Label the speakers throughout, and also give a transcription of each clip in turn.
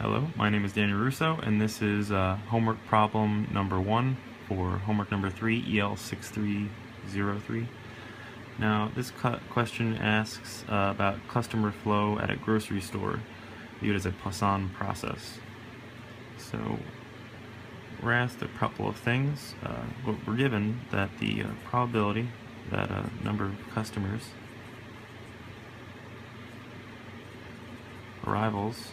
Speaker 1: Hello, my name is Daniel Russo, and this is homework problem number 1 for homework number 3, EL6303. Now, this question asks about customer flow at a grocery store, viewed as a Poisson process. So, we're asked a couple of things. We're given that the probability that a number of customers arrivals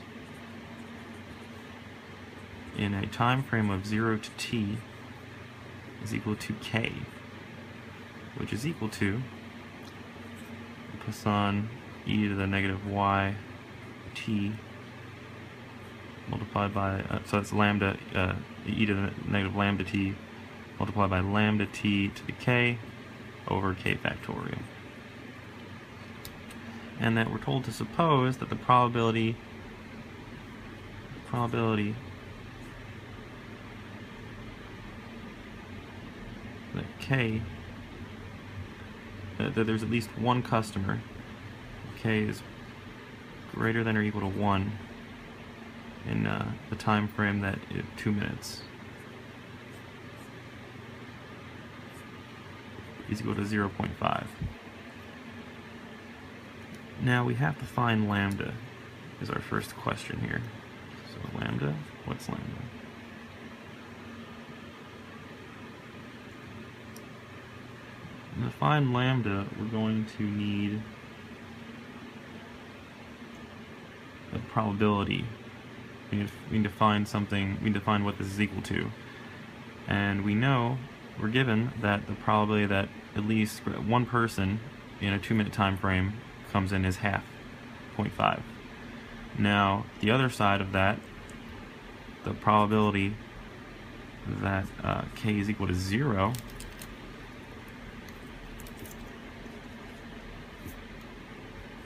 Speaker 1: in a time frame of 0 to t is equal to k, which is equal to Poisson e to the negative y t multiplied by, so that's lambda, e to the negative lambda t multiplied by lambda t to the k over k factorial. And that we're told to suppose that the probability that k, that there's at least one customer, k is greater than or equal to 1 in the time frame that is 2 minutes, is equal to 0.5. Now we have to find lambda is our first question here. So lambda, what's lambda? And to find lambda, we're going to need a probability. We need to find something, we need to find what this is equal to. And we know, we're given that the probability that at least one person in a 2-minute time frame comes in is half, 0.5. Now, the other side of that, the probability that k is equal to 0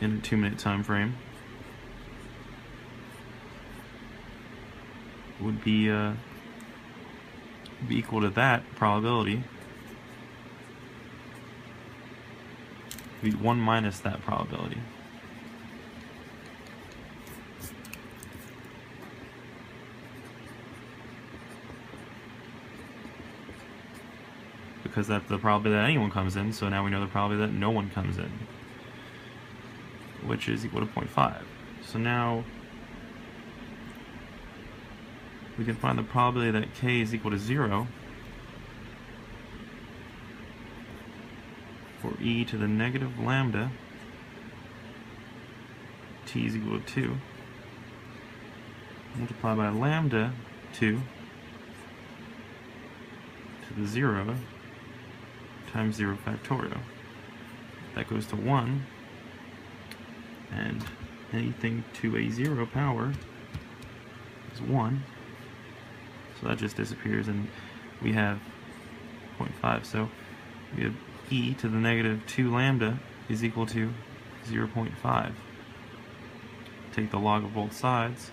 Speaker 1: in a 2-minute time frame would be equal to that probability. Be 1 minus that probability. Because that's the probability that anyone comes in, so now we know the probability that no one comes in, which is equal to 0.5. So now we can find the probability that k is equal to 0 for e to the negative lambda t is equal to 2 multiplied by lambda 2 to the 0 times 0 factorial. That goes to 1, and anything to a 0 power is 1. So that just disappears, and we have 0.5. So we have e to the negative 2 lambda is equal to 0.5. Take the log of both sides,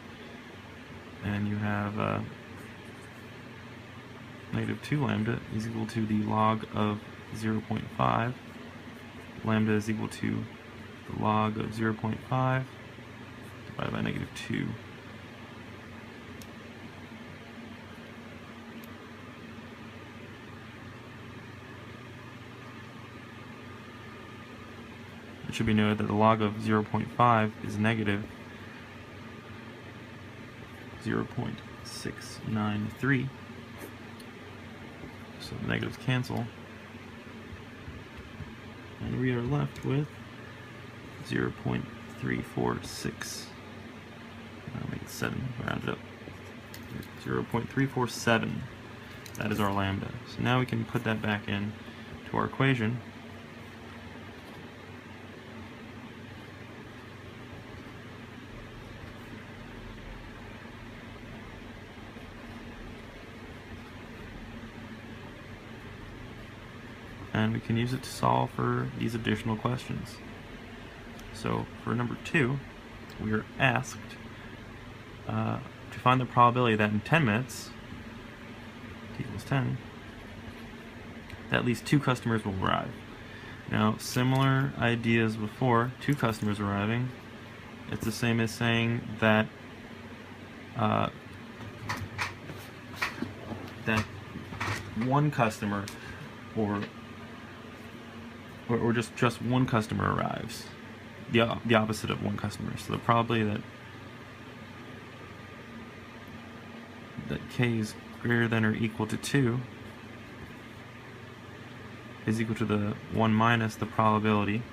Speaker 1: and you have negative 2 lambda is equal to the log of 0.5. Lambda is equal to the log of 0.5 divided by negative 2. It should be noted that the log of 0.5 is negative 0.693. So the negatives cancel, and we are left with 0.346. I'll make it 7, round it up. 0.347. That is our lambda. So now we can put that back in to our equation. And we can use it to solve for these additional questions. So for number 2, we are asked to find the probability that in 10 minutes, t equals 10, that at least 2 customers will arrive. Now, similar ideas before, 2 customers arriving, it's the same as saying that that one customer or just one customer arrives. The opposite of one customer. So the probability that k is greater than or equal to 2 is equal to the 1 minus the probability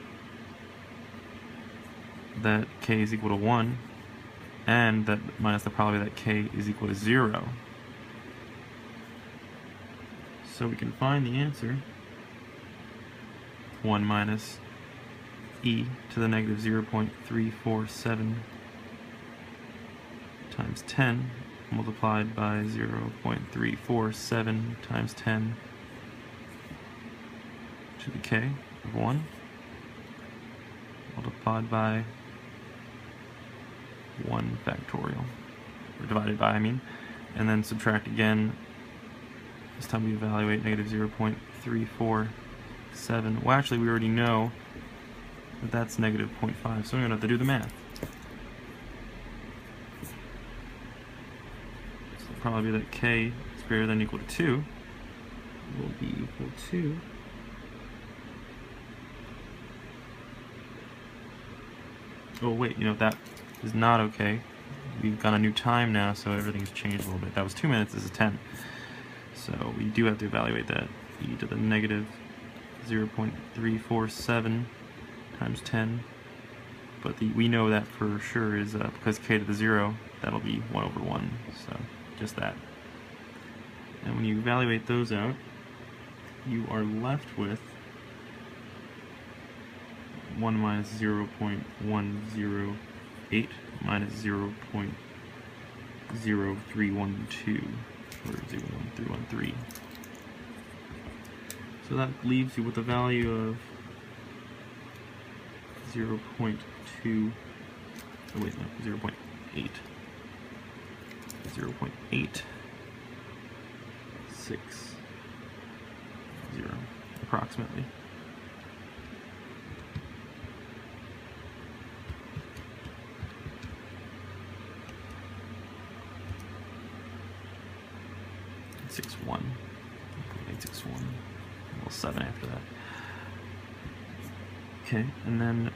Speaker 1: that k is equal to 1, and that minus the probability that k is equal to 0. So we can find the answer, 1 minus e to the negative 0.347 times 10 multiplied by 0.347 times 10 to the k of 1 multiplied by 1 factorial, or divided by, I mean, and then subtract again. This time we evaluate negative 0.347. Well, actually, we already know that that's negative 0.5, so we don't have to do the math. So the probability that k is greater than or equal to 2 will be equal to oh wait, you know, that is not okay. We've got a new time now, so everything's changed a little bit. That was 2 minutes, this is 10. So we do have to evaluate that. E to the negative 0.347 times 10. But we know that for sure is, because k to the 0, that'll be 1 over 1. So just that. And when you evaluate those out, you are left with 1 minus 0.108 minus 0.0312, or 0.1313. So that leaves you with a value of 0.2, oh wait, no, 0.8. 0.860, approximately. .861, 7 after that. Okay, and then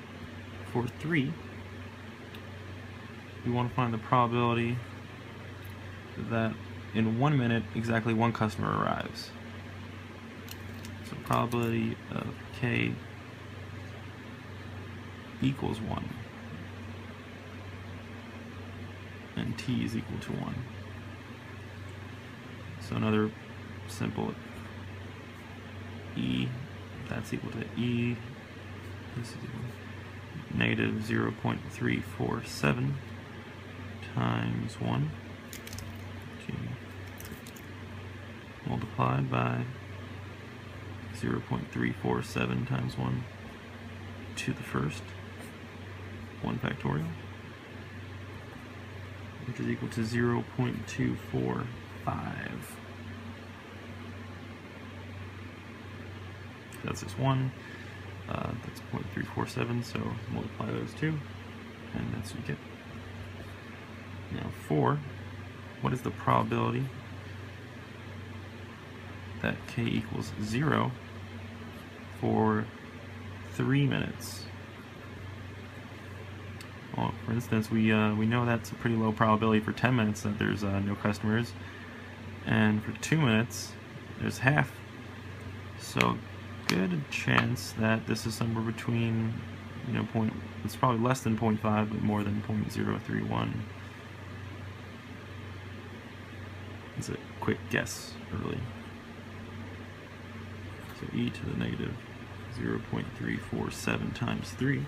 Speaker 1: for 3, we want to find the probability that in 1 minute exactly one customer arrives. So probability of k equals 1, and t is equal to 1. So another simple e, that's equal to e, this is equal to negative 0.347 times 1, g, multiplied by 0.347 times 1 to the first, 1 factorial, which is equal to 0.245. That's just 1. That's 0.347, so multiply those two, and that's what you get. Now 4, what is the probability that k equals 0 for 3 minutes? Well, for instance, we know that's a pretty low probability for 10 minutes that there's no customers, and for 2 minutes there's half. So good chance that this is somewhere between, you know, it's probably less than 0.5, but more than 0.031. It's a quick guess early. So e to the negative 0.347 times 3.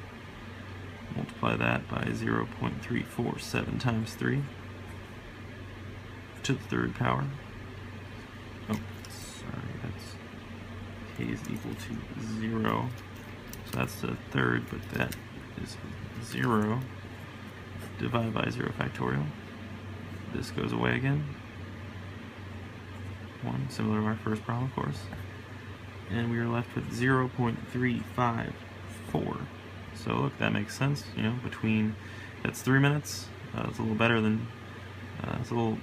Speaker 1: Multiply that by 0.347 times 3 to the third power. Oh, sorry, that's k is equal to 0. So that's the third, but that is 0 divided by 0 factorial. This goes away again. 1, similar to our first problem, of course. And we are left with 0.354. So look, that makes sense, you know, between, that's 3 minutes. It's a little better than It's a little,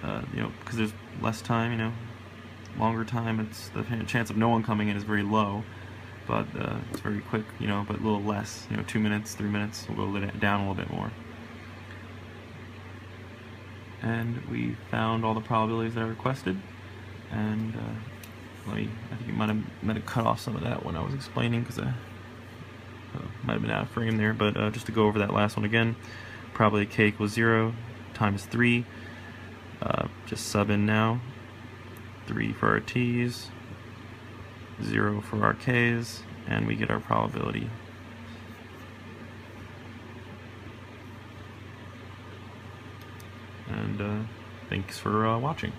Speaker 1: because there's less time, longer time, it's the chance of no one coming in is very low, but it's very quick, but a little less, 2 minutes, 3 minutes, we'll go down a little bit more. And we found all the probabilities that I requested, and I think you might have cut off some of that when I was explaining, because I might have been out of frame there, but just to go over that last one again, probability k equals 0 times 3, just sub in now, 3 for our t's, 0 for our k's, and we get our probability. And thanks for watching.